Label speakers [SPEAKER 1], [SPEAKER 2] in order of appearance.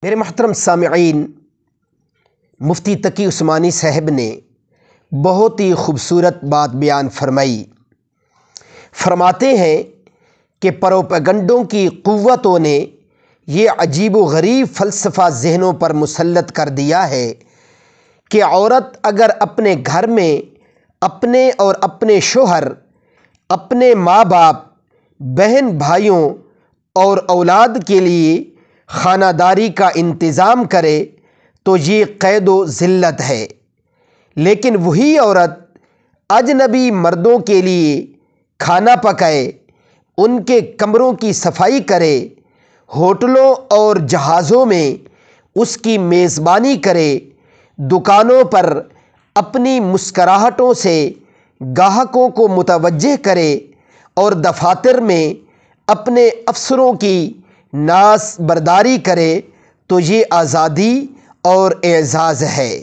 [SPEAKER 1] میرے محترم سامعین، مفتی تقی عثمانی صاحب نے بہت ہی خوبصورت بات بیان فرمائی۔ فرماتے ہیں کہ پروپیگنڈوں کی قوتوں نے یہ عجیب و غریب فلسفہ ذہنوں پر مسلط کر دیا ہے کہ عورت اگر اپنے گھر میں اپنے اور اپنے شوہر، اپنے ماں باپ، بہن بھائیوں اور اولاد کے لیے خانہ داری کا انتظام کرے تو یہ قید و ذلت ہے، لیکن وہی عورت اجنبی مردوں کے لیے کھانا پکائے، ان کے کمروں کی صفائی کرے، ہوٹلوں اور جہازوں میں اس کی میزبانی کرے، دکانوں پر اپنی مسکراہٹوں سے گاہکوں کو متوجہ کرے اور دفاتر میں اپنے افسروں کی ناز برداری کرے تو یہ آزادی اور اعزاز ہے۔